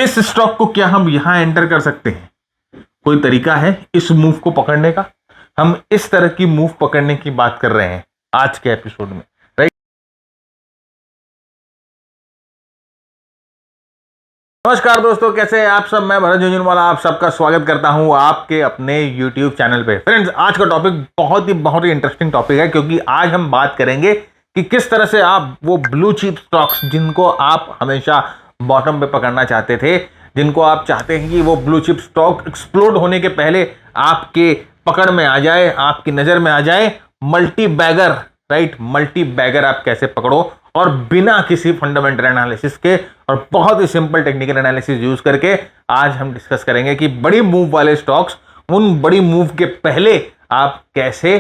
इस स्टॉक को क्या हम यहां एंटर कर सकते हैं? कोई तरीका है इस मूव को पकड़ने का? हम इस तरह की मूव पकड़ने की बात कर रहे हैं आज के एपिसोड में, राइट? नमस्कार दोस्तों, कैसे हैं आप सब? मैं भरत झुंझुनवाला आप सबका स्वागत करता हूं आपके अपने YouTube चैनल पे। फ्रेंड्स, आज का टॉपिक बहुत ही इंटरेस्टिंग टॉपिक है, क्योंकि आज हम बात करेंगे कि किस तरह से आप वो ब्लू चिप स्टॉक्स जिनको आप हमेशा बॉटम पे पकड़ना चाहते थे, जिनको आप चाहते हैं कि वो ब्लू चिप स्टॉक एक्सप्लोड होने के पहले आपके पकड़ में आ जाए, आपकी नजर में आ जाए, multi bagger, right? Multi bagger आप कैसे पकड़ो और बिना किसी फंडामेंटल एनालिसिस के और बहुत ही सिंपल टेक्निकल एनालिसिस यूज करके आज हम डिस्कस करेंगे कि बड़ी मूव वाले स्टॉक्स, उन बड़ी मूव के पहले आप कैसे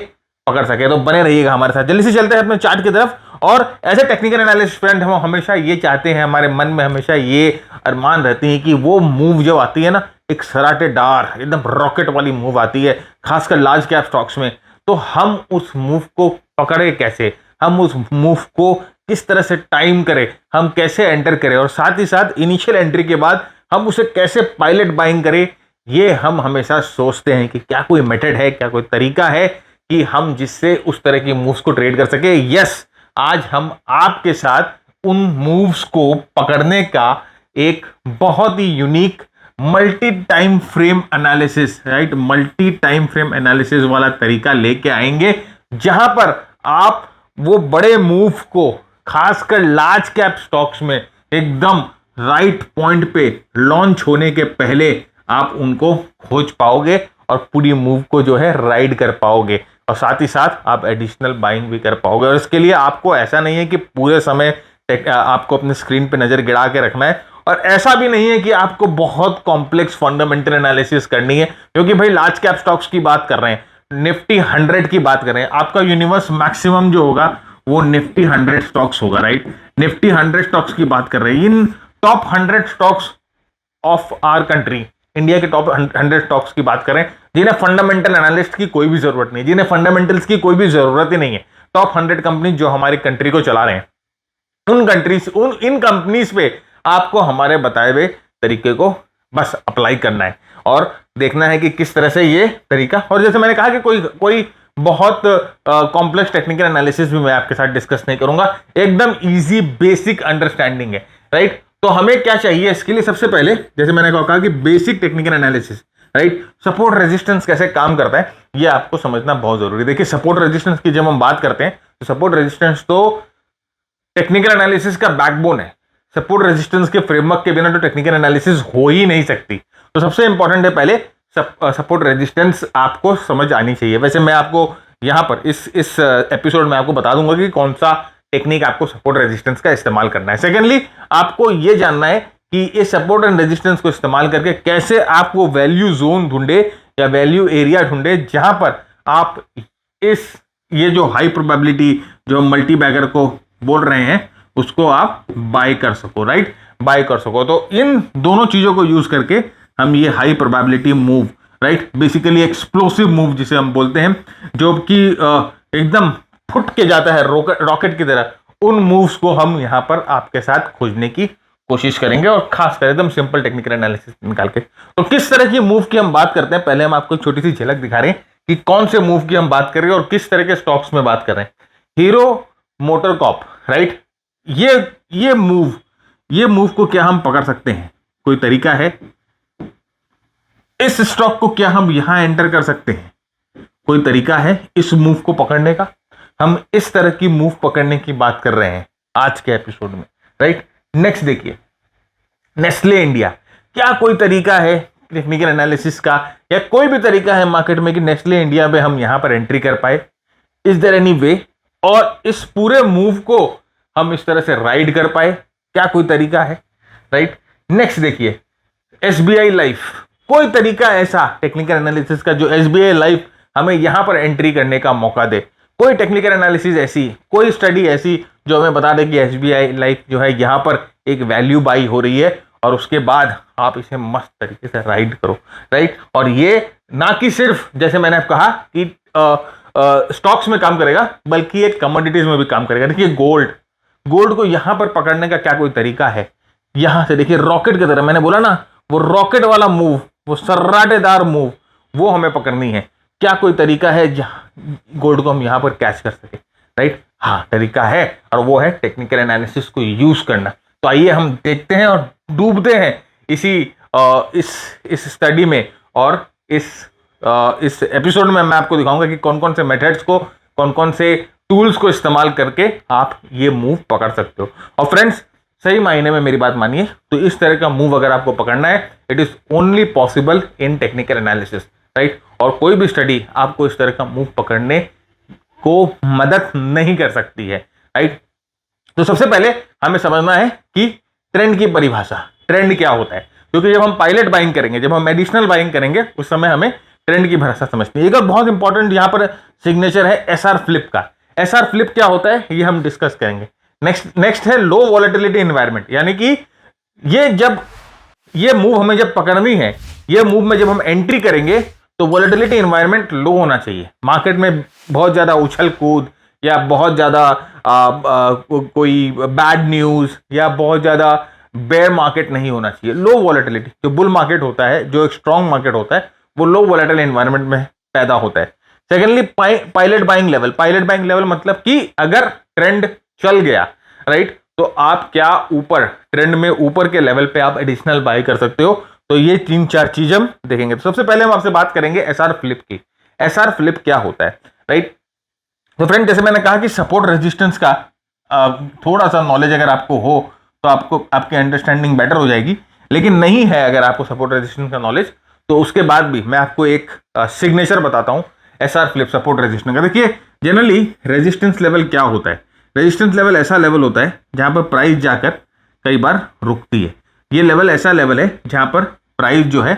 पकड़ सके। तो बने रहिएगा हमारे साथ। जल्दी से चलते हैं अपने चार्ट की तरफ। और as a technical analyst friend, हम हमेशा ये चाहते हैं, हमारे मन में हमेशा ये अरमान रहती है कि वो मूव जो आती है ना, एक सराटेदार एकदम रॉकेट वाली मूव आती है, खासकर लार्ज कैप स्टॉक्स में, तो हम उस मूव को पकड़े कैसे, हम उस मूव को किस तरह से टाइम करें, हम कैसे एंटर करें, और साथ ही साथ इनिशियल एंट्री के बाद हम उसे कैसे पायलट बाइंग करें, ये हम हमेशा सोचते हैं कि क्या कोई मेथड है, क्या कोई तरीका है कि हम जिससे उस तरह की मूव्स को ट्रेड कर सके। यस, आज हम आपके साथ उन मूव्स को पकड़ने का एक बहुत ही unique multi time frame analysis, right, multi time frame analysis वाला तरीका लेके आएंगे, जहां पर आप वो बड़े मूव को खासकर लार्ज कैप स्टॉक्स में एकदम राइट पॉइंट पे लॉन्च होने के पहले आप उनको खोज पाओगे और पूरी मूव को जो है राइड कर पाओगे, और साथ ही साथ आप एडिशनल बाइंग भी कर पाओगे। और इसके लिए आपको ऐसा नहीं है कि पूरे समय आपको अपने स्क्रीन पे नजर गिरा के रखना है, और ऐसा भी नहीं है कि आपको बहुत कॉम्प्लेक्स फंडामेंटल एनालिसिस करनी है, क्योंकि भाई लार्ज कैप स्टॉक्स की बात कर रहे हैं, निफ्टी 100 की बात कर रहे हैं, आपका यूनिवर्स मैक्सिमम जो होगा वो निफ्टी 100 स्टॉक्स होगा, राइट? निफ्टी 100 स्टॉक्स की बात कर रहे हैं। In top 100 stocks of our country, India के टॉप 100 स्टॉक्स की बात करें, जिन्हें फंडामेंटल एनालिस्ट की कोई भी जरूरत नहीं, जिन्हें फंडामेंटल्स की कोई भी जरूरत ही नहीं है, टॉप 100 कंपनी जो हमारी कंट्री को चला रहे हैं, इन कंपनीज पे आपको हमारे बताए हुए तरीके को बस अप्लाई करना है और देखना है कि किस तरह से ये तरीका, और जैसे मैंने कहा कि कोई बहुत कॉम्प्लेक्स टेक्निकल एनालिसिस भी मैं आपके साथ डिस्कस नहीं करूंगा, एकदम इजी बेसिक अंडरस्टैंडिंग है, राइट? तो हमें क्या चाहिए इसके लिए? सबसे पहले जैसे मैंने कहा कि basic technical analysis, right? Support resistance कैसे काम करता है ये आपको समझना बहुत जरूरी है। देखिए, सपोर्ट रेजिस्टेंस की जब हम बात करते हैं तो सपोर्ट रेजिस्टेंस तो टेक्निकल एनालिसिस का बैकबोन है। सपोर्ट रेजिस्टेंस के फ्रेमवर्क के बिना तो टेक्निकल एनालिसिस हो ही नहीं सकती। तो सबसे इंपॉर्टेंट है पहले सपोर्ट रेजिस्टेंस आपको समझ आनी चाहिए। वैसे मैं आपको यहां पर इस एपिसोड में आपको बता दूंगा कि कौन सा टेक्निक आपको सपोर्ट रेजिस्टेंस का इस्तेमाल करना है। सेकेंडली, आपको यह जानना है कि इस सपोर्ट एंड रेजिस्टेंस को इस्तेमाल करके कैसे आप वो वैल्यू जोन ढूंढे या वैल्यू एरिया ढूंढे, जहां पर आप ये जो हाई प्रोबेबिलिटी जो हम मल्टी बैगर को बोल रहे हैं उसको आप बाय कर सको, राइट? बाय कर सको। तो इन दोनों चीजों को यूज करके हम ये high probability move, right, basically explosive move जिसे हम बोलते हैं, जो कि एकदम फुट के जाता है रॉकेट की तरह, उन मूव्स को हम यहां पर आपके साथ खोजने की कोशिश करेंगे, और खासकर एकदम सिंपल टेक्निकल एनालिसिस निकाल के। तो किस तरह की मूव की हम बात करते हैं, पहले हम आपको छोटी सी झलक दिखा रहे हैं कि कौन से मूव की हम बात कर रहे हैं और किस तरह के स्टॉक्स में बात कर रहे हैं। Hero MotoCorp, right? ये मूव को क्या हम पकड़ सकते हैं? कोई तरीका है इस स्टॉक को क्या हम यहां एंटर कर सकते हैं? कोई तरीका है इस मूव को पकड़ने का? हम इस तरह की मूव पकड़ने की बात कर रहे हैं आज के एपिसोड में, राइट? नेक्स्ट देखिए, नेस्ले इंडिया। क्या कोई तरीका है टेक्निकल एनालिसिस का या कोई भी तरीका है मार्केट में कि नेस्ले इंडिया पे हम यहां पर एंट्री कर पाए? Is there any way? और इस पूरे मूव को हम इस तरह से राइड कर पाए? क्या कोई तरीका है, राइट? नेक्स्ट देखिए, एसबीआई लाइफ। कोई तरीका ऐसा टेक्निकल एनालिसिस का जो एसबीआई लाइफ हमें यहां पर एंट्री करने का मौका दे? कोई टेक्निकल एनालिसिस ऐसी, कोई स्टडी ऐसी जो हमें बता दे कि एसबीआई लाइफ जो है यहां पर एक वैल्यू बाई हो रही है और उसके बाद आप इसे मस्त तरीके से राइड करो, राइट? और ये ना कि सिर्फ जैसे मैंने कहा कि स्टॉक्स में काम करेगा, बल्कि एक कमोडिटीज में भी काम करेगा। देखिए, गोल्ड को यहां पर पकड़ने का क्या कोई तरीका है? यहां से देखिए रॉकेट की तरह, मैंने बोला ना वो रॉकेट वाला मूव, वो सर्राटेदार मूव, वो हमें पकड़नी है। क्या कोई तरीका है जहां गोल्ड को हम यहां पर कैच कर सके? राइट, हाँ तरीका है, और वो है टेक्निकल एनालिसिस को यूज करना। तो आइए हम देखते हैं और डूबते हैं इस स्टडी में, और इस एपिसोड में मैं आपको दिखाऊंगा कि कौन कौन से मेथड्स को, कौन कौन से टूल्स को इस्तेमाल करके आप ये मूव पकड़ सकते हो। और फ्रेंड्स, सही मायने में मेरी बात मानिए, तो इस तरह का मूव अगर आपको पकड़ना है, it is only possible in technical analysis, right. और कोई भी स्टडी आपको इस तरह का मूव पकड़ने को मदद नहीं कर सकती है, राइट। तो सबसे पहले हमें समझना है कि ट्रेंड की परिभाषा, ट्रेंड क्या होता है, क्योंकि जब हम पायलट बाइंग करेंगे, जब हम एडिशनल बाइंग करेंगे, उस समय हमें ट्रेंड की भाषा समझनी है। एक और बहुत इंपॉर्टेंट यहां पर सिग्नेचर है एसआर फ्लिप का। एसआर फ्लिप क्या होता है ये हम डिस्कस करेंगे। नेक्स्ट है लो वॉलेटिलिटी एनवायरनमेंट, यानी कि ये मूव हमें जब पकड़नी है, ये मूव में जब हम एंट्री करेंगे तो वॉलेटिलिटी एनवायरनमेंट लो होना चाहिए। मार्केट में बहुत ज्यादा उछल कूद या बहुत ज्यादा कोई बैड न्यूज या बहुत ज्यादा बेयर मार्केट नहीं होना चाहिए। लो वॉलेटिलिटी, जो बुल मार्केट होता है, जो एक स्ट्रॉन्ग मार्केट होता है, वो लो वॉलेटाइल एनवायरनमेंट में पैदा होता है। Secondly pilot buying level. Pilot buying level मतलब कि अगर ट्रेंड चल गया, राइट, तो आप क्या ऊपर ट्रेंड में ऊपर के लेवल पे आप एडिशनल बाय कर सकते हो। तो ये 3-4 चीज हम देखेंगे। तो सबसे पहले हम आपसे बात करेंगे एसआर फ्लिप की। एसआर फ्लिप क्या होता है, राइट। तो फ्रेंड, जैसे मैंने कहा कि सपोर्ट रेजिस्टेंस का थोड़ा सा नॉलेज अगर आपको हो तो आपको आपकी अंडरस्टैंडिंग बेटर हो जाएगी। लेकिन नहीं है अगर आपको सपोर्ट रेजिस्टेंस का नॉलेज, तो उसके बाद भी मैं आपको एक सिग्नेचर बताता हूं एसआर फ्लिप सपोर्ट रेजिस्टेंस का। देखिए जनरली रेजिस्टेंस लेवल क्या होता है, रेजिस्टेंस लेवल ऐसा लेवल होता है जहां पर प्राइस जाकर कई बार रुकती है। ये लेवल ऐसा लेवल है जहां पर प्राइस जो है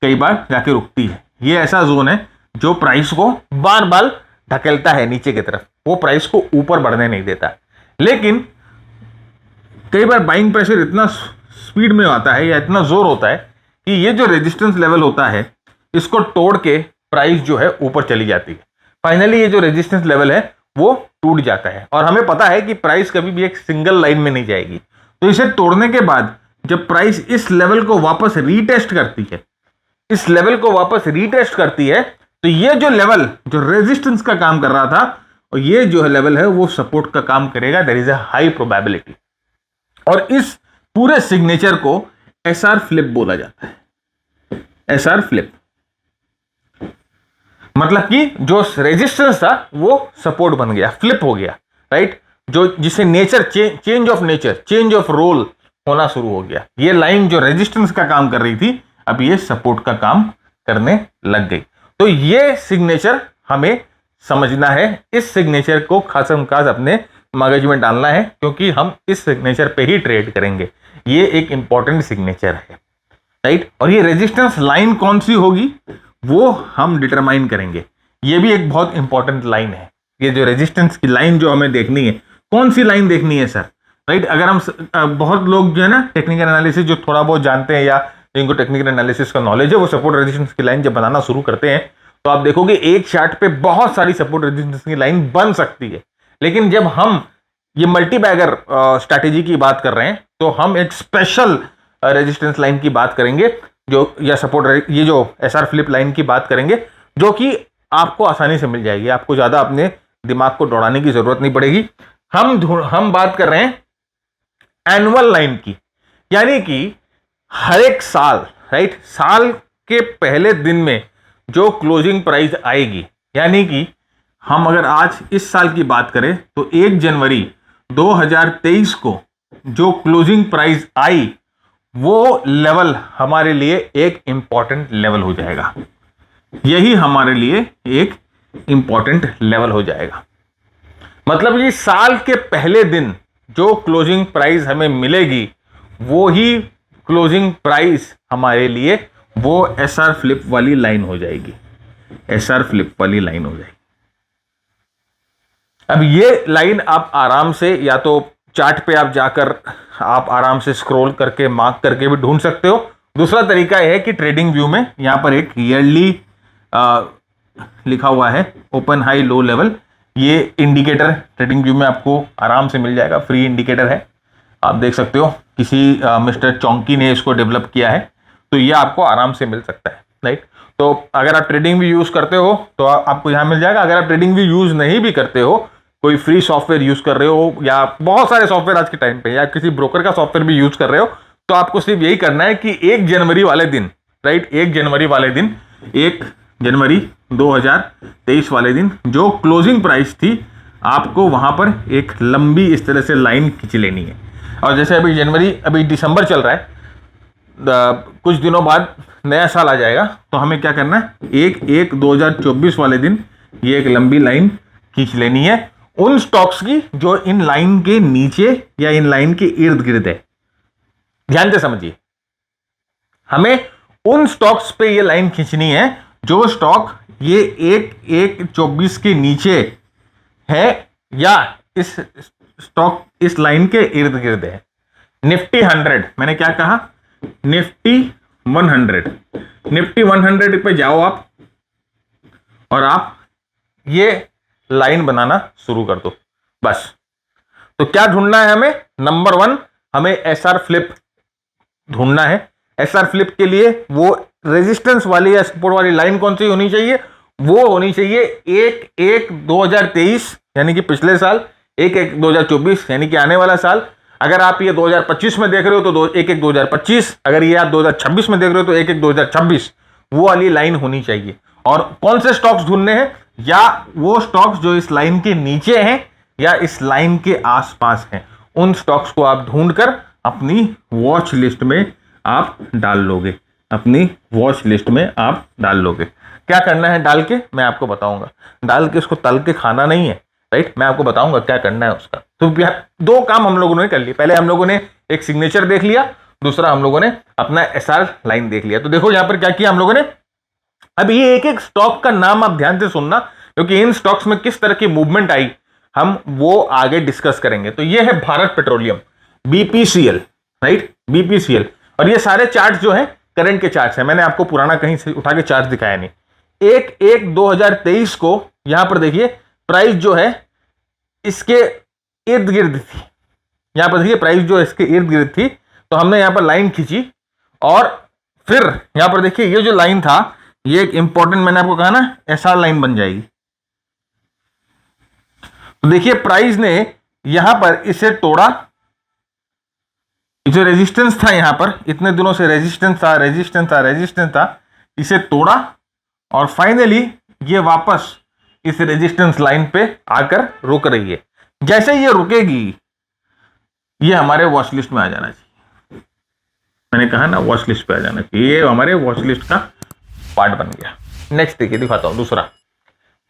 कई बार जाके रुकती है। ये ऐसा जोन है जो प्राइस को बार बार धकेलता है नीचे की तरफ, वो प्राइस को ऊपर बढ़ने नहीं देता। लेकिन कई बार बाइंग प्रेशर इतना स्पीड में आता है या इतना जोर होता है कि ये जो रेजिस्टेंस लेवल होता है, इसको तोड़ के प्राइस जो है ऊपर चली जाती है। फाइनली ये जो रेजिस्टेंस लेवल है वो टूट जाता है, और हमें पता है कि प्राइस कभी भी एक सिंगल लाइन में नहीं जाएगी। तो इसे तोड़ने के बाद जब प्राइस इस लेवल को वापस रीटेस्ट करती है, इस लेवल को वापस रीटेस्ट करती है, तो ये जो लेवल जो रेजिस्टेंस का काम कर रहा था, और ये जो लेवल है वो सपोर्ट का काम करेगा। There is a high probability. और इस पूरे सिग्नेचर को एसआर फ्लिप बोला जाता है। एसआर फ्लिप मतलब कि जो रेजिस्टेंस था वो सपोर्ट बन गया, फ्लिप हो गया, राइट। जो जिसे nature change of nature, change of role होना शुरू हो गया। ये लाइन जो रेजिस्टेंस का काम कर रही थी, अब ये सपोर्ट का काम करने लग गई। तो ये सिग्नेचर हमें समझना है, इस सिग्नेचर को खासम खास अपने मगज में डालना है, क्योंकि हम इस सिग्नेचर पे ही ट्रेड करेंगे। ये एक इंपॉर्टेंट सिग्नेचर है, राइट। और ये रेजिस्टेंस लाइन कौन सी होगी वो हम डिटरमाइन करेंगे। ये भी एक बहुत इंपॉर्टेंट लाइन है। ये जो रेजिस्टेंस की लाइन जो हमें देखनी है, कौन सी लाइन देखनी है सर, राइट। अगर हम बहुत लोग जो है ना टेक्निकल एनालिसिस जो थोड़ा बहुत जानते हैं या जिनको टेक्निकल एनालिसिस का नॉलेज है, वो सपोर्ट रेजिस्टेंस की लाइन जब बनाना शुरू करते हैं तो आप देखोगे एक चार्ट पे बहुत सारी सपोर्ट रेजिस्टेंस की लाइन बन सकती है। लेकिन जब हम ये मल्टी बैगर स्ट्रैटेजी की बात कर रहे हैं, तो हम एक स्पेशल रेजिस्टेंस लाइन की बात करेंगे, जो या सपोर्ट ये जो एसआर फ्लिप लाइन की बात करेंगे, जो कि आपको आसानी से मिल जाएगी। आपको ज्यादा अपने दिमाग को दौड़ाने की जरूरत नहीं पड़ेगी। हम बात कर रहे हैं एनुअल लाइन की, यानी कि हर एक साल, राइट, साल के पहले दिन में जो क्लोजिंग प्राइस आएगी, यानी कि हम अगर आज इस साल की बात करें तो 1 जनवरी 2023 को जो क्लोजिंग प्राइस आई, वो लेवल हमारे लिए एक इंपॉर्टेंट लेवल हो जाएगा। यही हमारे लिए एक इंपॉर्टेंट लेवल हो जाएगा। मतलब ये साल के पहले दिन जो क्लोजिंग प्राइस हमें मिलेगी, वो ही क्लोजिंग प्राइस हमारे लिए वो एसआर फ्लिप वाली लाइन हो जाएगी। एसआर फ्लिप वाली लाइन हो जाएगी। अब ये लाइन आप आराम से या तो चार्ट पे आप जाकर आप आराम से स्क्रॉल करके मार्क करके भी ढूंढ सकते हो। दूसरा तरीका यह है कि ट्रेडिंग व्यू में यहां पर एक ईयरली लिखा हुआ है, ओपन हाई लो लेवल। ये इंडिकेटर ट्रेडिंग व्यू में आपको आराम से मिल जाएगा, फ्री इंडिकेटर है। आप देख सकते हो किसी मिस्टर चौंकी ने इसको डेवलप किया है, तो ये आपको आराम से मिल सकता है, राइट। तो अगर आप ट्रेडिंग भी यूज करते हो तो आपको यहाँ मिल जाएगा। अगर आप ट्रेडिंग भी यूज नहीं भी करते हो, कोई फ्री सॉफ्टवेयर यूज कर रहे हो या बहुत सारे सॉफ्टवेयर आज के टाइम पे, या किसी ब्रोकर का सॉफ्टवेयर भी यूज कर रहे हो, तो आपको सिर्फ यही करना है कि 1 जनवरी वाले दिन, राइट, 1 जनवरी वाले दिन, 1 जनवरी 2023 वाले दिन जो क्लोजिंग प्राइस थी, आपको वहां पर एक लंबी इस तरह से लाइन खींच लेनी है। और जैसे अभी दिसंबर चल रहा है, कुछ दिनों बाद नया साल आ जाएगा, तो हमें क्या करना है, 1/1/2024 वाले दिन ये एक लंबी लाइन खींच लेनी है उन स्टॉक्स की जो इन लाइन के नीचे या इन लाइन के इर्द गिर्द है। ध्यान से समझिए, हमें उन स्टॉक्स पे ये लाइन खींचनी है जो स्टॉक ये 1/1/24 के नीचे है या इस स्टॉक इस लाइन के इर्द गिर्द है। निफ्टी 100, मैंने क्या कहा, निफ्टी 100 पे जाओ आप, और आप ये लाइन बनाना शुरू कर दो, बस। तो क्या ढूंढना है हमें, नंबर 1 हमें एसआर फ्लिप ढूंढना है। एसआर फ्लिप के लिए वो रेजिस्टेंस वाली या सपोर्ट वाली लाइन कौन सी होनी चाहिए, वो होनी चाहिए 1/1/2023 यानी कि पिछले साल, 1/1/2024 यानी कि आने वाला साल। अगर आप ये 2025 में देख रहे हो तो 1/1/2025, अगर ये आप 2026 में देख रहे हो तो 1/1/2026, वो वाली लाइन होनी चाहिए। और कौन से स्टॉक्स ढूंढने हैं, या वो स्टॉक्स जो इस लाइन के नीचे हैं या इस लाइन के आसपास हैं, उन स्टॉक्स को आप ढूंढकर अपनी वॉच लिस्ट में आप डाल लोगे, अपनी वॉच लिस्ट में आप डाल लोगे। क्या करना है डाल के, मैं आपको बताऊंगा। डाल के उसको तल के खाना नहीं है, राइट, मैं आपको बताऊंगा क्या करना है उसका। तो 2 काम हम लोगों ने कर लिए। पहले हम लोगों ने एक सिग्नेचर देख लिया, दूसरा हम लोगों ने अपना एसआर लाइन देख लिया। तो देखो यहां पर क्या किया हम लोगों ने। अब ये एक एक स्टॉक का नाम आप ध्यान से सुनना, क्योंकि इन स्टॉक्स में किस तरह की मूवमेंट आई हम वो आगे डिस्कस करेंगे। तो ये है Bharat petroleum, BPCL, right, BPCL. और ये सारे चार्ट जो है करंट के चार्ट है, मैंने आपको पुराना कहीं से उठा के चार्ट दिखाया नहीं। 1/1/2023 को यहां पर देखिए प्राइस जो है इसके इर्द गिर्द थी, यहां पर देखिए प्राइस जो इसके इर्द गिर्द थी, तो हमने यहां पर लाइन खींची और फिर यहां पर देखिए ये जो लाइन था, ये एक इंपॉर्टेंट, मैंने आपको कहा ना, एसआर लाइन बन जाएगी। तो देखिए प्राइस ने यहां पर इसे तोड़ा, जो रेजिस्टेंस था यहां पर इतने दिनों से रेजिस्टेंस था, इसे तोड़ा और फाइनली ये वापस इस रेजिस्टेंस लाइन पे आकर रुक रही है। जैसे ये रुकेगी, ये हमारे वॉच लिस्ट में आ जाना चाहिए। मैंने कहा ना वॉच लिस्ट पे आ जाना चाहिए, ये हमारे वॉच लिस्ट का पार्ट बन गया। नेक्स्ट देखिए, दिखाता हूं दूसरा,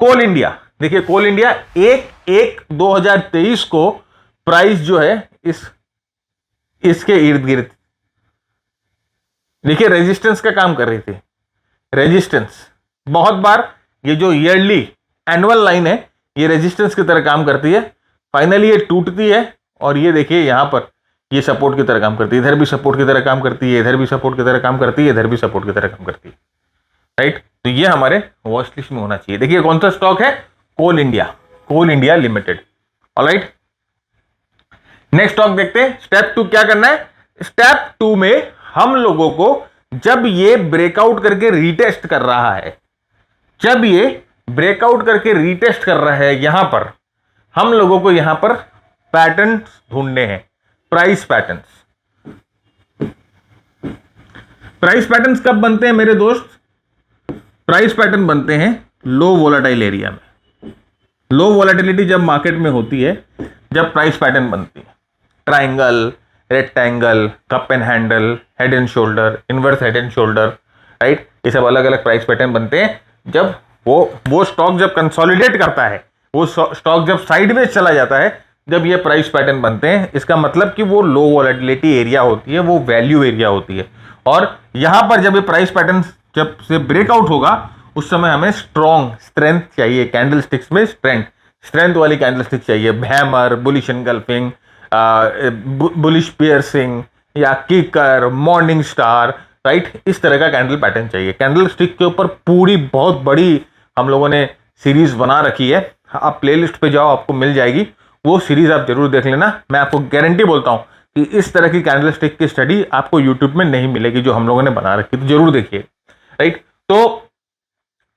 कोल इंडिया। देखिए कोल इंडिया 1/1/2023 को प्राइस जो है इसके इर्द गिर्द, देखिए रेजिस्टेंस का काम कर रही थी। रेजिस्टेंस बहुत बार ये जो ईयरली एनुअल लाइन है ये रेजिस्टेंस की तरह काम करती है, फाइनली ये टूटती है और ये देखिए यहां पर ये सपोर्ट की तरह काम करती है, इधर भी सपोर्ट की तरह काम करती है, इधर भी सपोर्ट की तरह काम करती है, इधर भी सपोर्ट की तरह काम करती है, राइट। तो ये हमारे वॉच लिस्ट में होना चाहिए। देखिए कौन सा स्टॉक है, Coal India Limited, all right. Next stock देखते हैं। स्टेप 2 क्या करना है, स्टेप 2 में हम लोगों को जब ये ब्रेकआउट करके रीटेस्ट कर रहा है, जब ये ब्रेकआउट करके रीटेस्ट कर रहा है, यहां पर हम लोगों को यहां पर पैटर्न्स ढूंढने हैं, प्राइस पैटर्न्स। प्राइस पैटर्न्स कब बनते हैं मेरे दोस्त, प्राइस पैटर्न बनते हैं लो वोलेटाइल एरिया में। लो वोलेटिलिटी जब मार्केट में होती है, जब प्राइस पैटर्न बनती है, triangle, rectangle, cup and handle, head and shoulder, inverse head and shoulder, right, ये सब अलग अलग प्राइस पैटर्न बनते हैं जब वो स्टॉक जब कंसोलिडेट करता है, वो स्टॉक जब साइडवेज चला जाता है, जब ये प्राइस पैटर्न बनते हैं। इसका मतलब कि वो लो वोलेटिलिटी एरिया होती है, वो वैल्यू एरिया होती है। और यहां पर जब ये प्राइस पैटर्न जब से ब्रेकआउट होगा, उस समय हमें स्ट्रॉन्ग स्ट्रेंथ चाहिए, कैंडल स्टिक्स में स्ट्रेंथ वाली कैंडल स्टिक चाहिए, hammer, bullish engulfing, bullish piercing या किकर, मॉर्निंग स्टार, राइट, इस तरह का कैंडल पैटर्न चाहिए। कैंडल स्टिक के ऊपर पूरी बहुत बड़ी हम लोगों ने सीरीज बना रखी है, आप प्लेलिस्ट पे जाओ आपको मिल जाएगी, वो सीरीज आप जरूर देख लेना। मैं आपको गारंटी बोलता हूं कि इस तरह की कैंडलस्टिक की स्टडी आपको यूट्यूब में नहीं मिलेगी जो हम लोगों ने बना रखी, तो जरूर देखिए। राइट, तो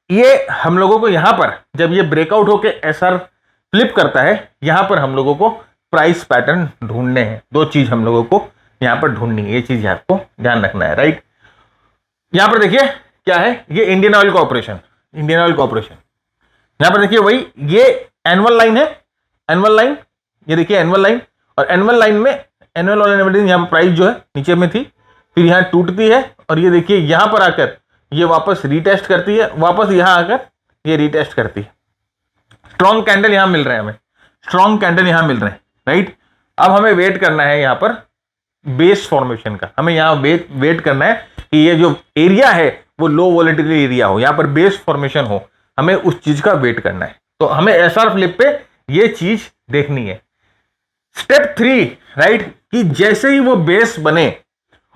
ये हम लोगों को यहां पर जब ये ब्रेकआउट होके एसआर फ्लिप करता है, यहां पर हम लोगों को प्राइस पैटर्न ढूंढने हैं। दो चीज हम लोगों को यहां पर ढूंढनी है, ये चीज आपको ध्यान रखना है। राइट, यहां पर देखिए क्या है, ये Indian oil corporation, Indian oil corporation. यहां पर देखिए वही ये एनुअल लाइन है, एनुअल लाइन, ये देखिए एनुअल लाइन, और एनुअल लाइन में एनुअल और एवरेज यहां पर प्राइस जो है नीचे में थी, फिर यहां टूटती है और ये देखिए यहां पर आकर ये वापस रीटेस्ट करती है, वापस यहां आकर ये रीटेस्ट करती है। स्ट्रॉन्ग कैंडल यहां मिल रहे हैं हमें, स्ट्रॉन्ग कैंडल यहां मिल रहे हैं। राइट, अब हमें वेट करना है यहां पर बेस फॉर्मेशन का, हमें यहां वेट करना है कि ये जो एरिया है वो लो वॉलेटिलिटी एरिया हो, यहां पर बेस फॉर्मेशन हो, हमें उस चीज का वेट करना है। तो हमें एसआर फ्लिप पे ये चीज देखनी है। स्टेप 3, राइट, कि जैसे ही वो बेस बने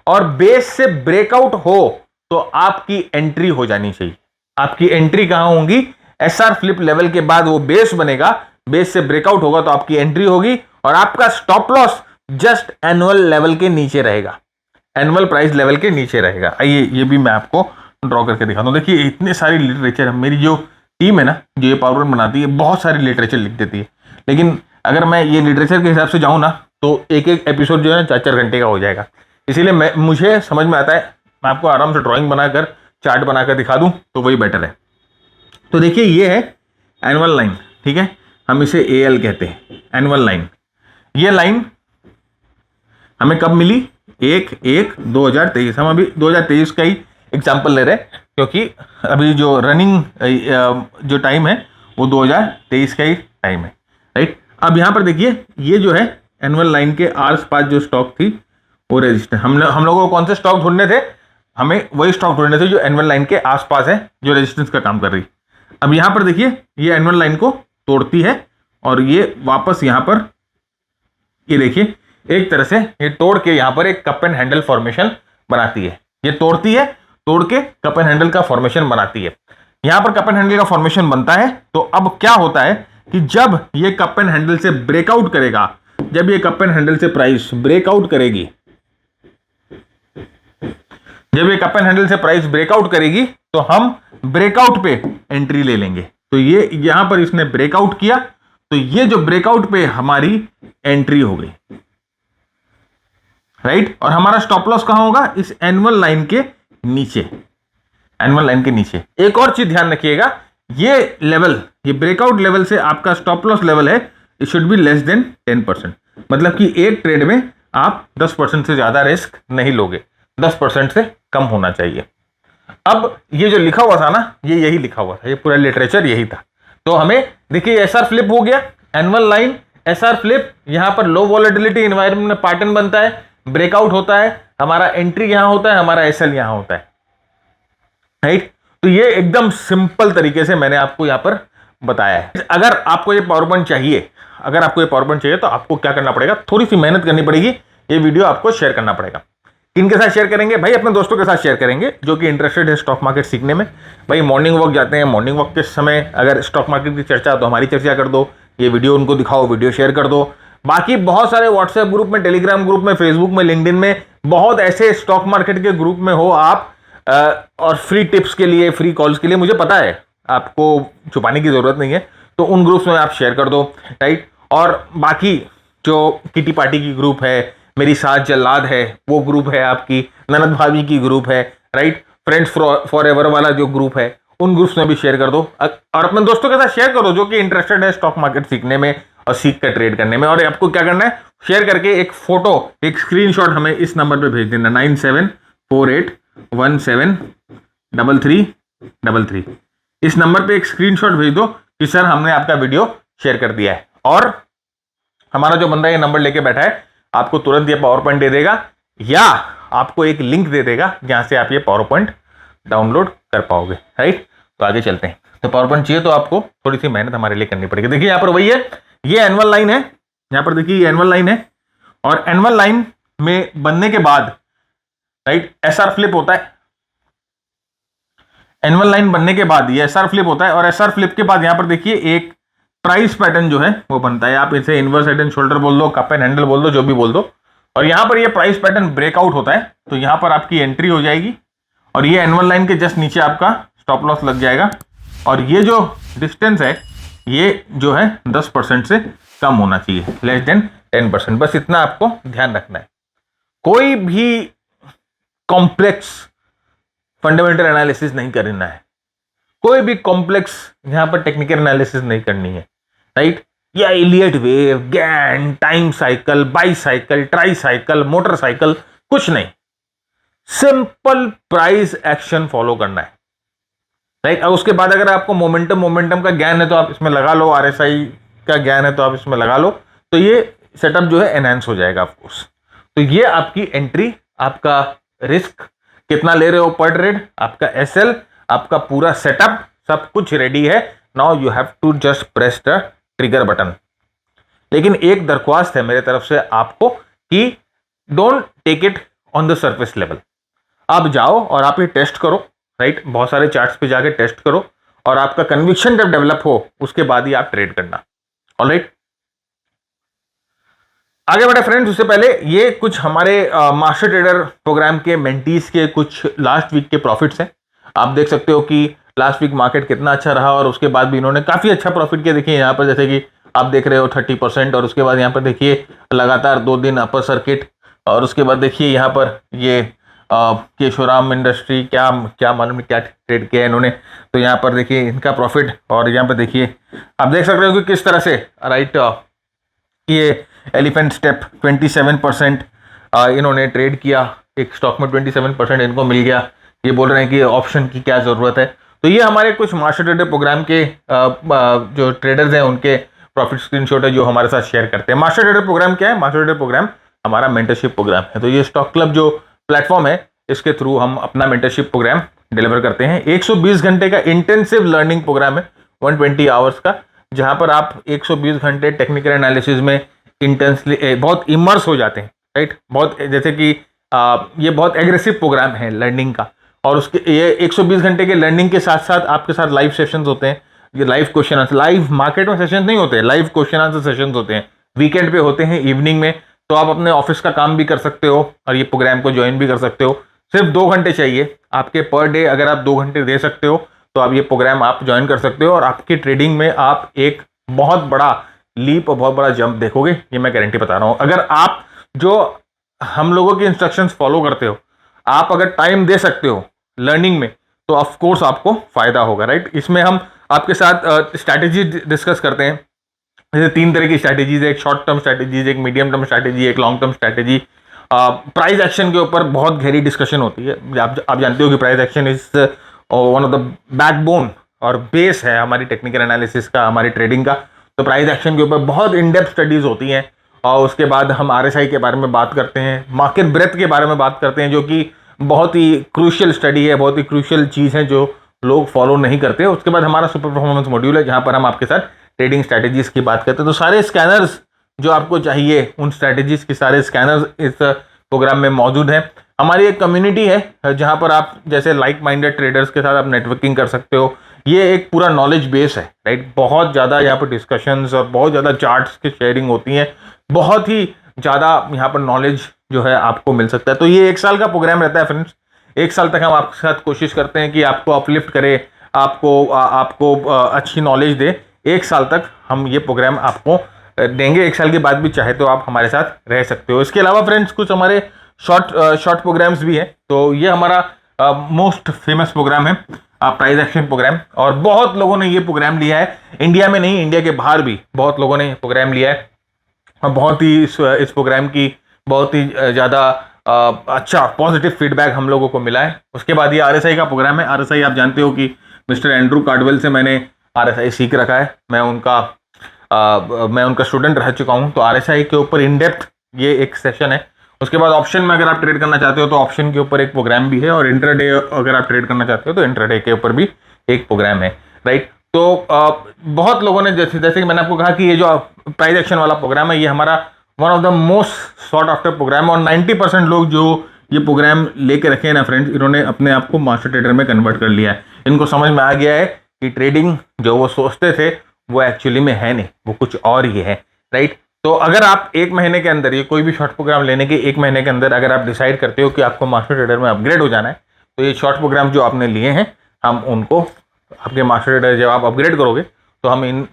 और बेस से ब्रेकआउट हो तो आपकी एंट्री हो जानी चाहिए। आपकी एंट्री कहां होगी, एसआर फ्लिप लेवल के बाद वो बेस बनेगा, बेस से ब्रेकआउट होगा तो आपकी एंट्री होगी, और आपका stop loss just annual level के नीचे रहेगा, एनुअल प्राइस लेवल के नीचे रहेगा। आइए ये भी मैं आपको ड्रॉ करके दिखाता हूं। देखिए इतने सारी लिटरेचर, मेरी जो टीम है ना, जो ये पावर बनाती है, बहुत सारी लिटरेचर लिख देती है, लेकिन अगर मैं ये लिटरेचर के हिसाब से जाऊं ना तो एक एक एपिसोड जो है ना 4-4 घंटे का हो जाएगा। इसीलिए मुझे समझ में आता है मैं आपको आराम से ड्राइंग बनाकर चार्ट बनाकर दिखा दूं तो वही बेटर है। तो देखिए ये है एनुअल लाइन, ठीक है, हम इसे एएल कहते हैं, एनुअल लाइन। ये लाइन हमें कब मिली, 1/1/2023। हम अभी 2023 का ही एग्जाम्पल ले रहे हैं क्योंकि अभी जो रनिंग जो टाइम है वो 2023 का ही टाइम है। राइट, अब यहां पर देखिए ये जो है एनुअल लाइन के आस पास जो स्टॉक थी वो रेजिस्टेंस, हम लोगों को कौन से स्टॉक ढूंढने थे, हमें वही स्टॉक ढूंढने थे जो एनुअल लाइन के आसपास है, जो रेजिस्टेंस का काम कर रही। अब यहां पर देखिए ये एनुअल लाइन को तोड़ती है और ये वापस यहां पर, ये देखिए एक तरह से ये तोड़ के यहां पर एक कप एंड हैंडल फॉर्मेशन बनाती है। ये तोड़ती है, तोड़ के कप एंड हैंडल का फॉर्मेशन बनाती है। यहां पर कप एंड हैंडल का फॉर्मेशन बनता है तो अब क्या होता है कि जब ये कप एंड हैंडल से ब्रेकआउट करेगा, जब ये कप एंड हैंडल से प्राइस ब्रेकआउट करेगी, जब ये कप एंड हैंडल से प्राइस ब्रेकआउट करेगी तो हम ब्रेकआउट पे एंट्री ले लेंगे। तो ये यहां पर इसने ब्रेकआउट किया तो ये जो ब्रेकआउट पे हमारी एंट्री हो गई। राइट, और हमारा स्टॉप लॉस कहां होगा, इस एनुअल लाइन के नीचे, एनुअल लाइन के नीचे। एक और चीज ध्यान रखिएगा, ये लेवल, ये ब्रेकआउट लेवल से आपका स्टॉप लॉस लेवल है, it should be less than 10%। मतलब कि एक ट्रेड में आप 10% से ज्यादा रिस्क नहीं लोगे, 10% से कम होना चाहिए। अब ये जो लिखा हुआ था ना, ये यही लिखा हुआ था, ये पूरा लिटरेचर यही था। तो हमें देखिए एसआर फ्लिप हो गया, एनुअल लाइन एसआर फ्लिप, यहां पर लो वॉलेटिलिटी एनवायरनमेंट में पैटर्न बनता है, ब्रेकआउट होता है, हमारा एंट्री यहां होता है, हमारा एसएल यहां होता है। राइट, तो ये एकदम सिंपल तरीके से मैंने आपको यहां पर बताया है। अगर आपको ये पावर पॉइंट चाहिए, अगर आपको ये पावर पॉइंट चाहिए तो आपको क्या करना पड़ेगा, थोड़ी सी मेहनत करनी पड़ेगी, ये वीडियो आपको शेयर करना पड़ेगा। किनके साथ शेयर करेंगे भाई, अपने दोस्तों के साथ शेयर करेंगे जो कि इंटरेस्टेड है स्टॉक मार्केट सीखने में। भाई मॉर्निंग वॉक जाते हैं, मॉर्निंग वॉक के समय अगर स्टॉक मार्केट की चर्चा तो हमारी चर्चा कर दो, ये वीडियो उनको दिखाओ, वीडियो शेयर कर दो। बाकी बहुत सारे व्हाट्सएप ग्रुप में, टेलीग्राम ग्रुप में, फेसबुक में, लिंक्डइन में, बहुत ऐसे स्टॉक मार्केट के ग्रुप में हो आप, और फ्री टिप्स के लिए, फ्री कॉल्स के लिए, मुझे पता है आपको छुपाने की जरूरत नहीं है, तो उन ग्रुप्स में आप शेयर कर दो। राइट, और बाकी जो किटी पार्टी की ग्रुप है, मेरी साथ जल्लाद है वो ग्रुप है, आपकी ननद भाभी की ग्रुप है, राइट, फ्रेंड्स फॉर एवर वाला जो ग्रुप है, उन ग्रुप्स में भी शेयर कर दो, और अपने दोस्तों के साथ शेयर करो जो कि इंटरेस्टेड है स्टॉक मार्केट सीखने में और सीख कर ट्रेड करने में। और आपको क्या करना है, शेयर करके एक फोटो, एक स्क्रीनशॉट हमें इस नंबर पे भेज देना, 9748173333। इस नंबर पे एक स्क्रीनशॉट भेज दो कि सर हमने आपका वीडियो शेयर कर दिया है, और हमारा जो बंदा ये नंबर लेके बैठा है आपको तुरंत ये पावर पॉइंट दे देगा, या आपको एक लिंक दे देगा जहां से आप ये पावर पॉइंट डाउनलोड कर पाओगे। राइट, तो आगे चलते हैं। तो पावर पॉइंट चाहिए तो आपको थोड़ी सी मेहनत हमारे लिए करनी पड़ेगी। देखिए यहां पर वही है, ये एनुअल लाइन है, यहां पर देखिए ये एनुअल लाइन है, और एनुअल लाइन में बनने के बाद, राइट, एसआर फ्लिप होता है। एनुअल लाइन बनने के बाद ये एसआर फ्लिप होता है, और एसआर फ्लिप के बाद यहां पर देखिए एक प्राइस पैटर्न जो है वो बनता है। आप इसे इनवर्स हेड एंड शोल्डर बोल दो, कप एंड हैंडल बोल दो, जो भी बोल दो, और यहां पर ये प्राइस पैटर्न ब्रेकआउट होता है तो यहां पर आपकी एंट्री हो जाएगी और ये एनुअल लाइन के जस्ट नीचे आपका स्टॉप लॉस लग जाएगा और ये जो डिस्टेंस है ये जो है 10% से कम होना चाहिए, लेस देन 10%। बस इतना आपको ध्यान रखना है। कोई भी कॉम्प्लेक्स फंडामेंटल एनालिसिस नहीं करना है, कोई भी कॉम्प्लेक्स यहां पर टेक्निकल एनालिसिस नहीं करनी है, राइट? या Elliott wave, Gann, time cycle, bicycle, tricycle, motorcycle, कुछ नहीं। सिंपल प्राइस एक्शन फॉलो करना है, राइट? और उसके बाद अगर आपको मोमेंटम का ज्ञान है तो आप इसमें लगा लो, आरएसआई का ज्ञान है तो आप इसमें लगा लो, तो ये सेटअप जो है एनहांस हो जाएगा ऑफकोर्स। तो ये आपकी एंट्री, आपका रिस्क कितना ले रहे हो पर ट्रेड, आपका एसएल, आपका पूरा सेटअप, सब कुछ रेडी है। Now you have to just press the trigger button. लेकिन एक दरख्वास्त है मेरे तरफ से आपको कि don't take it on the surface level. आप जाओ और आप ये टेस्ट करो, राइट? बहुत सारे चार्ट्स पे जाके टेस्ट करो और आपका कन्विक्शन जब डेवलप हो उसके बाद ही आप ट्रेड करना। ऑलराइट, आगे बढ़े फ्रेंड्स। उससे पहले ये कुछ हमारे मास्टर ट्रेडर प्रोग्राम के मेंटीज के कुछ लास्ट वीक के प्रॉफिट्स हैं। आप देख सकते हो कि लास्ट वीक मार्केट कितना अच्छा रहा और उसके बाद भी इन्होंने काफी अच्छा प्रॉफिट किया। देखिए यहाँ पर जैसे कि आप देख रहे हो 30% और उसके बाद यहाँ पर देखिए लगातार 2 दिन अपर सर्किट और उसके बाद देखिए यहाँ पर ये केशोराम इंडस्ट्री क्या क्या मालूम क्या ट्रेड किया है इन्होंने। तो यहाँ पर देखिए इनका प्रॉफिट और यहाँ पर देखिए आप देख सकते हो कि किस तरह से, राइट, ये एलिफेंट स्टेप 27% इन्होंने ट्रेड किया एक स्टॉक में, 27% इनको मिल गया। ये बोल रहे हैं कि ऑप्शन की क्या ज़रूरत है। तो ये हमारे कुछ मास्टर ट्रेडर प्रोग्राम के जो ट्रेडर्स हैं उनके प्रॉफिट स्क्रीनशॉट है जो हमारे साथ शेयर करते हैं। मास्टर ट्रेडर प्रोग्राम क्या है? मास्टर ट्रेडर प्रोग्राम हमारा मेंटरशिप प्रोग्राम है। तो ये स्टॉक क्लब जो प्लेटफॉर्म है इसके थ्रू हम अपना मेंटरशिप प्रोग्राम डिलीवर करते हैं। 120 घंटे का इंटेंसिव लर्निंग प्रोग्राम है, 120 आवर्स का, जहां पर आप 120 घंटे टेक्निकल एनालिसिस में इंटेंसली बहुत इमर्स हो जाते हैं, राइट? बहुत जैसे कि ये बहुत एग्रेसिव प्रोग्राम है लर्निंग का और उसके ये 120 घंटे के लर्निंग के साथ साथ आपके साथ लाइव सेशंस होते हैं। ये live question answer, live market में सेशन नहीं होते, लाइव क्वेश्चन आंसर सेशंस होते हैं, वीकेंड पे होते हैं, इवनिंग में। तो आप अपने ऑफिस का काम भी कर सकते हो और ये प्रोग्राम को ज्वाइन भी कर सकते हो। सिर्फ 2 घंटे चाहिए आपके पर डे। अगर आप 2 घंटे दे सकते हो तो आप ये प्रोग्राम आप ज्वाइन कर सकते हो और आपकी ट्रेडिंग में आप एक बहुत बड़ा लीप और बहुत बड़ा जंप देखोगे, ये मैं गारंटी बता रहा हूं। अगर आप जो हम लोगों की इंस्ट्रक्शंस फॉलो करते हो, आप अगर टाइम दे सकते हो लर्निंग में, तो ऑफ कोर्स आपको फायदा होगा, राइट? इसमें हम आपके साथ स्ट्रैटेजी डिस्कस करते हैं। जैसे 3 तरह की स्ट्रैटेजीज है, एक शॉर्ट टर्म स्ट्रैटेजीज, एक मीडियम टर्म स्ट्रैटेजी, एक long term strategy. Price action के ऊपर बहुत गहरी डिस्कशन होती है। आप जानते हो कि price action is one of the backbone और बेस है हमारी टेक्निकल एनालिसिस का, हमारी ट्रेडिंग का। तो प्राइस एक्शन के ऊपर बहुत इन डेप्थ स्टडीज होती हैं और उसके बाद हम आरएसआई के बारे में बात करते हैं, मार्केट ब्रेथ के बारे में बात करते हैं, जो कि बहुत ही क्रूशियल स्टडी है, बहुत ही क्रूशियल चीज़ है जो लोग फॉलो नहीं करते। उसके बाद हमारा सुपर परफॉर्मेंस मॉड्यूल है जहां पर हम आपके साथ ट्रेडिंग स्ट्रैटेजीज की बात करते हैं। तो सारे स्कैनर्स जो आपको चाहिए उन स्ट्रैटेजीज के सारे स्कैनर्स इस प्रोग्राम में मौजूद हैं। हमारी एक कम्युनिटी है जहां पर आप जैसे लाइक माइंडेड ट्रेडर्स के साथ आप नेटवर्किंग कर सकते हो। ये एक पूरा नॉलेज बेस है, राइट? बहुत ज़्यादा यहाँ पर डिस्कशंस और बहुत ज़्यादा चार्ट्स की शेयरिंग होती हैं, बहुत ही ज़्यादा यहाँ पर नॉलेज जो है आपको मिल सकता है। तो ये 1 साल का प्रोग्राम रहता है फ्रेंड्स। 1 साल तक हम आपके साथ कोशिश करते हैं कि आपको अपलिफ्ट करे, आपको अच्छी नॉलेज दे। 1 साल तक हम ये प्रोग्राम आपको देंगे। 1 साल के बाद भी चाहे तो आप हमारे साथ रह सकते हो। इसके अलावा फ्रेंड्स कुछ हमारे शॉर्ट प्रोग्राम्स भी हैं। तो ये हमारा मोस्ट फेमस प्रोग्राम है प्राइस एक्शन प्रोग्राम, और बहुत लोगों ने ये प्रोग्राम लिया है। इंडिया में नहीं, इंडिया के बाहर भी बहुत लोगों ने प्रोग्राम लिया है और बहुत ही इस प्रोग्राम की बहुत ही ज़्यादा अच्छा पॉजिटिव फीडबैक हम लोगों को मिला है। उसके बाद ये आरएसआई का प्रोग्राम है। आरएसआई आप जानते हो कि मिस्टर एंड्रू कार्डवेल से मैंने आरएसआई सीख रखा है। मैं उनका स्टूडेंट रह चुका हूँ। तो आरएसआई के ऊपर इन डेप्थ ये एक सेशन है। उसके बाद ऑप्शन में अगर आप ट्रेड करना चाहते हो तो ऑप्शन के ऊपर एक प्रोग्राम भी है, और इंट्राडे अगर आप ट्रेड करना चाहते हो तो इंट्राडे के ऊपर भी एक प्रोग्राम है, राइट? तो बहुत लोगों ने जैसे कि मैंने आपको कहा कि ये जो प्राइस एक्शन वाला प्रोग्राम है ये हमारा one of the most sought after program, और 90% लोग जो ये प्रोग्राम लेके रखे हैं ना फ्रेंड्स, इन्होंने अपने आप को मास्टर ट्रेडर में कन्वर्ट कर लिया है। इनको समझ में आ गया है कि ट्रेडिंग जो वो सोचते थे वो एक्चुअली में है नहीं, वो कुछ और ही है, राइट? तो अगर आप एक महीने के अंदर, ये कोई भी शॉर्ट प्रोग्राम लेने के एक महीने के अंदर अगर आप डिसाइड करते हो कि आपको मास्टर ट्रेडर में अपग्रेड हो जाना है, तो ये शॉर्ट प्रोग्राम जो आपने लिए हैं, हम उनको आपके मास्टर ट्रेडर जब आप अपग्रेड करोगे तो हम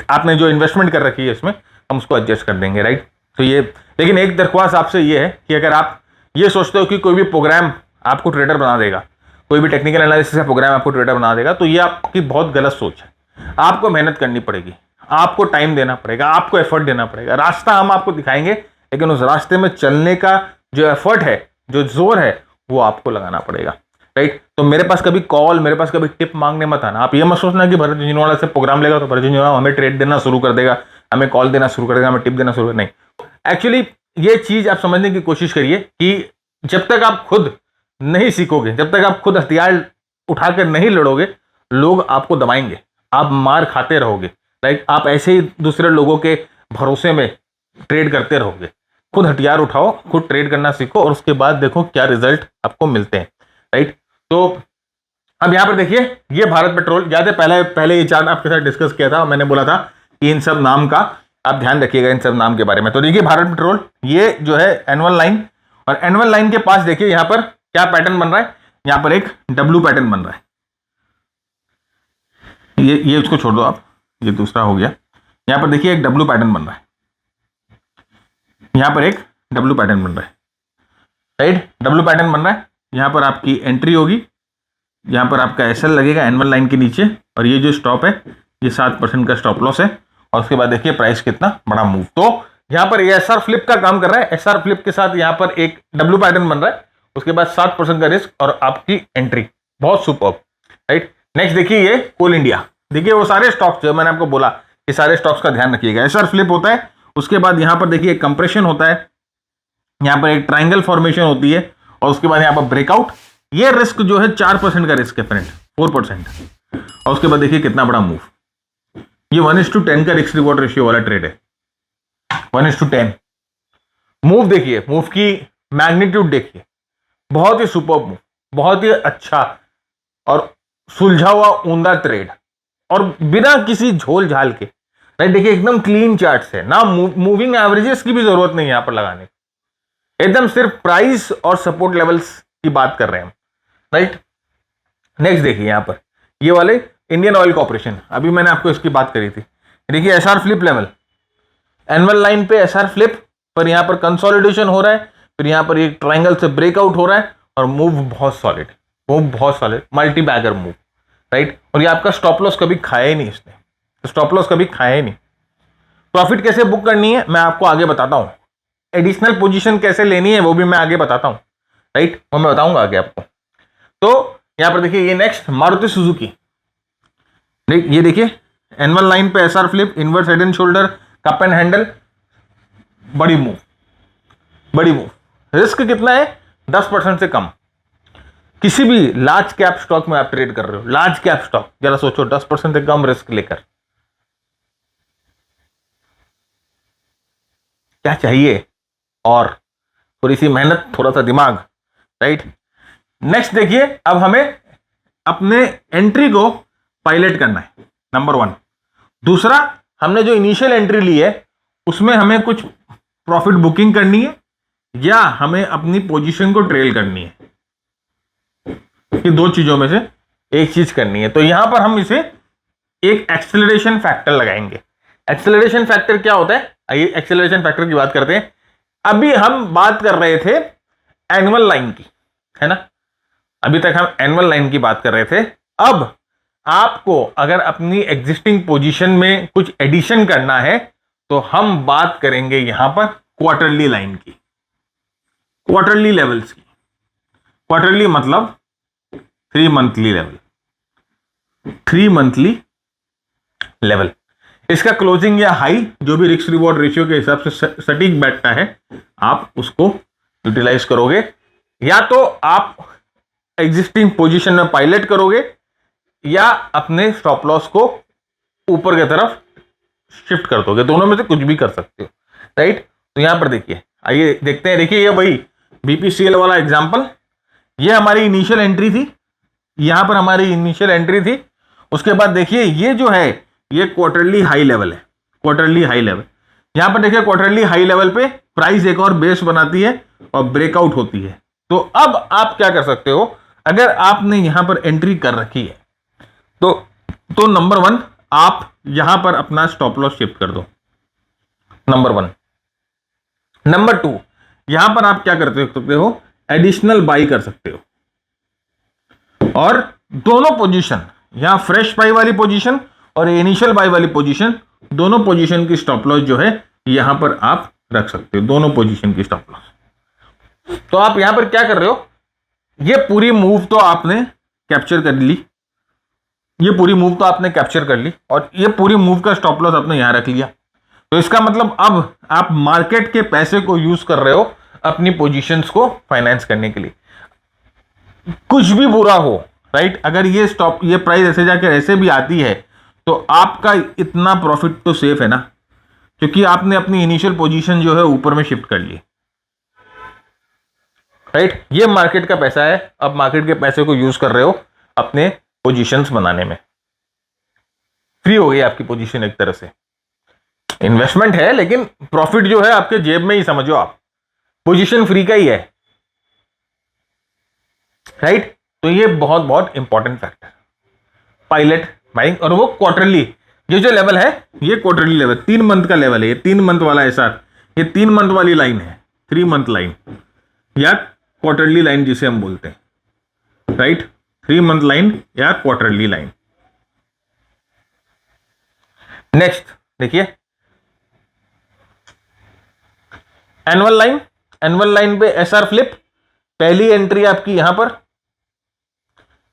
आपने जो इन्वेस्टमेंट कर रखी है इसमें, हम उसको एडजस्ट कर देंगे, राइट। तो ये, लेकिन एक दरख्वास्त आपसे ये है कि अगर आप ये सोचते हो कि कोई भी प्रोग्राम आपको ट्रेडर बना देगा, कोई भी टेक्निकल एनालिसिस का प्रोग्राम आपको ट्रेडर बना देगा, तो ये आपकी बहुत गलत सोच है। आपको मेहनत करनी पड़ेगी, आपको टाइम देना पड़ेगा, आपको एफर्ट देना पड़ेगा। रास्ता हम आपको दिखाएंगे, लेकिन उस रास्ते में चलने का जो एफर्ट है, जो जोर है, वो आपको लगाना पड़ेगा, राइट। तो मेरे पास कभी कॉल, मेरे पास कभी टिप मांगने मत आना। आप ये मत सोचना कि भरत झुंझुनवाला से प्रोग्राम लेगा तो भरत झुंझुनवाला हमें ट्रेड देना शुरू कर देगा, हमें कॉल देना शुरू कर देगा, हमें टिप देना शुरू कर, नहीं। एक्चुअली ये चीज आप समझने की कोशिश करिए कि जब तक आप खुद नहीं सीखोगे, जब तक आप खुद हथियार उठाकर नहीं लड़ोगे, लोग आपको दबाएंगे, आप मार खाते रहोगे, राइट। आप ऐसे ही दूसरे लोगों के भरोसे में ट्रेड करते रहोगे। खुद हथियार उठाओ, खुद ट्रेड करना सीखो, और उसके बाद देखो क्या रिजल्ट आपको मिलते हैं, राइट। तो अब यहां पर देखिए, ये भारत पेट्रोल, याद है पहले ये चार्ट आपके साथ डिस्कस किया था, मैंने बोला था कि इन सब नाम का आप ध्यान रखिएगा, इन सब नाम के बारे में। तो देखिए भारत पेट्रोल, ये जो है एनुअल लाइन, और एनुअल लाइन के पास देखिए यहां पर क्या पैटर्न बन रहा है, यहां पर एक डब्ल्यू पैटर्न बन रहा है। ये उसको छोड़ दो आप, ये दूसरा हो गया। यहां पर देखिए एक डब्ल्यू पैटर्न बन रहा है, यहां पर एक डब्ल्यू पैटर्न बन रहा है, राइट। डब्ल्यू पैटर्न बन रहा है, यहां पर आपकी एंट्री होगी, यहां पर आपका एसएल लगेगा एनुअल लाइन के नीचे, और ये जो स्टॉप है ये 7% का स्टॉप लॉस है। और उसके बाद देखिए प्राइस कितना बड़ा मूव, तो यहां पर एसआर फ्लिप का काम कर रहा है। एसआर फ्लिप के साथ यहां पर एक डब्ल्यू पैटर्न बन रहा है, उसके बाद 7% का रिस्क और आपकी एंट्री, बहुत सुपर्ब, राइट। नेक्स्ट देखिए ये कोल इंडिया, देखिए वो सारे स्टॉक्स जो मैंने आपको बोला, ये सारे स्टॉक्स का ध्यान रखिएगा। एसआर फ्लिप होता है, उसके बाद यहां पर देखिए कंप्रेशन होता है, यहां पर एक ट्रायंगल फॉर्मेशन होती है, और उसके बाद यहां पर ब्रेकआउट। ये रिस्क जो है 4% का रिस्क है फ्रेंड, 4%। और उसके बाद देखिए कितना बड़ा मूव, ये 1:10 का रिस्क रिवॉर्ड रेशियो वाला ट्रेड है, 1:10। मूव देखिए, मूव की मैग्नीट्यूड देखिए, बहुत ही सुपर मूव, बहुत ही अच्छा और सुलझा हुआ ऊंधा ट्रेड, और बिना किसी झोल झाल के, राइट। देखिए एकदम क्लीन चार्ट है ना, मूविंग एवरेजेस की भी जरूरत नहीं है यहां पर लगाने, एकदम सिर्फ प्राइस और सपोर्ट लेवल्स की बात कर रहे हैं हम, राइट। नेक्स्ट देखिए यहां पर ये वाले इंडियन ऑयल कॉर्पोरेशन, अभी मैंने आपको इसकी बात करी थी। देखिए SR flip level, annual line पे एसआर फ्लिप पर यहां पर कंसोलिडेशन हो रहा है, फिर यहां पर एक ट्रायंगल से ब्रेकआउट हो रहा है, और मूव बहुत सॉलिड, मूव बहुत solid, multi bagger move, right. और ये आपका स्टॉप लॉस कभी खाया ही नहीं इसने, स्टॉप लॉस कभी खाया ही नहीं। प्रॉफिट कैसे बुक करनी है मैं आपको आगे बताता हूं, एडिशनल पोजीशन कैसे लेनी है वो भी मैं आगे बताता हूं, राइट, वो मैं बताऊंगा आगे आपको। तो यहां पर देखिए ये नेक्स्ट मारुति सुजुकी, ये देखिए एनुअल लाइन पे SR flip, inverse head and shoulder, cup and handle, बड़ी मूव, बड़ी मूव। रिस्क कितना है, 10% से कम। किसी भी लार्ज कैप स्टॉक में आप ट्रेड कर रहे हो, लार्ज कैप स्टॉक, जरा सोचो 10% से कम रिस्क लेकर क्या चाहिए, और थोड़ी सी मेहनत, थोड़ा सा दिमाग, राइट। नेक्स्ट देखिए, अब हमें अपने एंट्री को पायलट करना है, नंबर 1। दूसरा, हमने जो इनिशियल एंट्री ली है उसमें हमें कुछ प्रॉफिट बुकिंग करनी है, या हमें अपनी पोजीशन को ट्रेल करनी है, ये दो चीजों में से एक चीज करनी है। तो यहां पर हम इसे एक एक्सेलरेशन फैक्टर लगाएंगे। एक्सेलरेशन फैक्टर क्या होता है, आइए एक्सेलरेशन फैक्टर की बात करते हैं। अभी हम बात कर रहे थे एनुअल लाइन की, है ना, अभी तक हम एनुअल लाइन की बात कर रहे थे। अब आपको अगर अपनी एग्जिस्टिंग पोजीशन में कुछ एडिशन करना है तो हम बात करेंगे यहां पर क्वार्टरली लाइन की, क्वार्टरली लेवल्स की। क्वार्टरली मतलब 3 मंथली लेवल, 3 मंथली लेवल। इसका क्लोजिंग या हाई जो भी रिस्क रिवॉर्ड रेशियो के हिसाब से सटीक बैठता है, आप उसको यूटिलाइज करोगे, या तो आप एग्जिस्टिंग पोजीशन में पायलट करोगे, या अपने स्टॉप लॉस को ऊपर की तरफ शिफ्ट कर दोगे, दोनों में से कुछ भी कर सकते हो, राइट। तो यहां पर देखिए, आइए देखते हैं। देखिए ये वही बीपीसीएल वाला एग्जांपल, ये हमारी इनिशियल एंट्री थी, यहां पर हमारी इनिशियल एंट्री थी। उसके बाद देखिए ये जो है ये क्वार्टरली हाई लेवल है, क्वार्टरली हाई लेवल। यहां पर देखिए क्वार्टरली हाई लेवल पे प्राइस एक और बेस बनाती है और ब्रेकआउट होती है। तो अब आप क्या कर सकते हो, अगर आपने यहां पर एंट्री कर रखी है तो नंबर 1 आप यहां पर अपना स्टॉप लॉस शिफ्ट कर दो, नंबर 1। नंबर 2, यहां पर आप क्या करते हो, एडिशनल बाई कर सकते हो और दोनों पोजीशन, यहां फ्रेश बाई वाली पोजीशन और इनिशियल बाई वाली पोजीशन, दोनों पोजीशन की स्टॉप लॉस जो है यहां पर आप रख सकते हो, दोनों पोजीशन की स्टॉप लॉस। तो आप यहां पर क्या कर रहे हो, ये पूरी मूव तो आपने कैप्चर कर ली, ये पूरी मूव तो आपने कैप्चर कर ली और ये पूरी मूव का स्टॉप लॉस आपने यहां रख लिया। तो इसका मतलब अब आप मार्केट के पैसे को यूज कर रहे हो अपनी पोजीशंस को फाइनेंस करने के लिए। कुछ भी बुरा हो, राइट, अगर ये प्राइस ऐसे जाकर ऐसे भी आती है तो आपका इतना प्रॉफिट तो सेफ है ना, क्योंकि आपने अपनी इनिशियल पोजीशन जो है ऊपर में शिफ्ट कर ली, राइट। ये मार्केट का पैसा है, अब मार्केट के पैसे को यूज कर रहे हो अपने पोजीशंस बनाने में। फ्री हो गई आपकी पोजीशन, एक तरह से इन्वेस्टमेंट है लेकिन प्रॉफिट जो है आपके जेब में ही समझो आप, पोजीशन फ्री का ही है, राइट। तो ये बहुत बहुत इंपॉर्टेंट फैक्टर, पायलट बाइंग, और वो क्वार्टरली, ये जो लेवल है ये क्वार्टरली लेवल, 3 मंथ का लेवल है, ये 3 मंथ वाला एसआर, ये 3 मंथ वाली लाइन है, 3 मंथ लाइन या क्वार्टरली लाइन जिसे हम बोलते हैं, राइट, 3 मंथ लाइन या क्वार्टरली लाइन। नेक्स्ट देखिए एनुअल लाइन, एनुअल लाइन पे एसआर फ्लिप, पहली एंट्री आपकी यहां पर,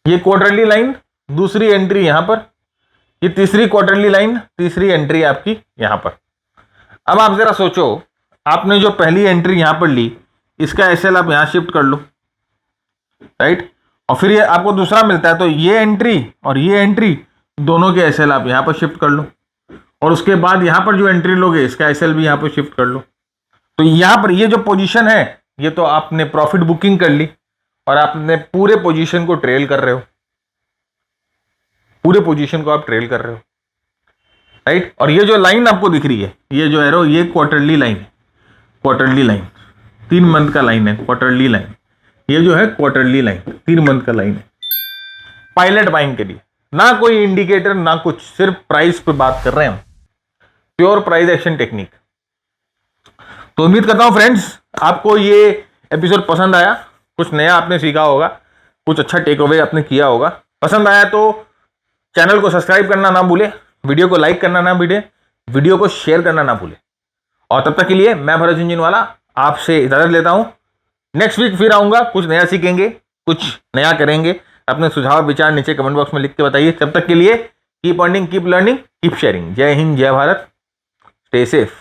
ये क्वार्टरली लाइन, दूसरी एंट्री यहां पर, ये तीसरी क्वार्टरली लाइन, तीसरी एंट्री आपकी यहां पर। अब आप जरा सोचो, आपने जो पहली एंट्री यहां पर ली, इसका एसएल आप यहां शिफ्ट कर लो, राइट, और फिर ये आपको दूसरा मिलता है, तो ये एंट्री और ये एंट्री दोनों के एसएल आप यहां पर शिफ्ट कर लो, और उसके बाद यहां पर जो एंट्री लोगे इसका एसएल भी यहां पर शिफ्ट कर लो। तो यहां पर ये जो पोजीशन है ये तो आपने प्रॉफिट बुकिंग कर ली और आपने पूरे पोजीशन को ट्रेल कर रहे हो, पूरे पोजीशन को आप ट्रेल कर रहे हो, राइट। और ये जो लाइन आपको दिख रही है, ये जो एरो, ये क्वार्टरली लाइन है, क्वार्टरली लाइन 3 मंथ का लाइन है, क्वार्टरली लाइन, ये जो है क्वार्टरली लाइन 3 मंथ का लाइन है पायलट बाइंग के लिए, ना कोई इंडिकेटर ना कुछ, सिर्फ प्राइस पे बात कर रहे हैं हम, प्योर प्राइस एक्शन टेक्निक। तो उम्मीद करता हूं फ्रेंड्स आपको ये एपिसोड पसंद आया, कुछ नया आपने सीखा होगा, कुछ अच्छा टेक अवे आपने किया होगा। पसंद आया तो चैनल को सब्सक्राइब करना ना भूले, वीडियो को लाइक करना ना भूले, वीडियो को शेयर करना ना भूले। और तब तक के लिए मैं भरत झुनझुनवाला आपसे इजाजत लेता हूं। नेक्स्ट वीक फिर आऊंगा, कुछ नया सीखेंगे, कुछ नया करेंगे। अपने सुझाव विचार नीचे कमेंट बॉक्स में लिख के बताइए। तब तक के लिए keep earning, keep learning, keep sharing. जय हिंद, जय भारत, स्टे सेफ।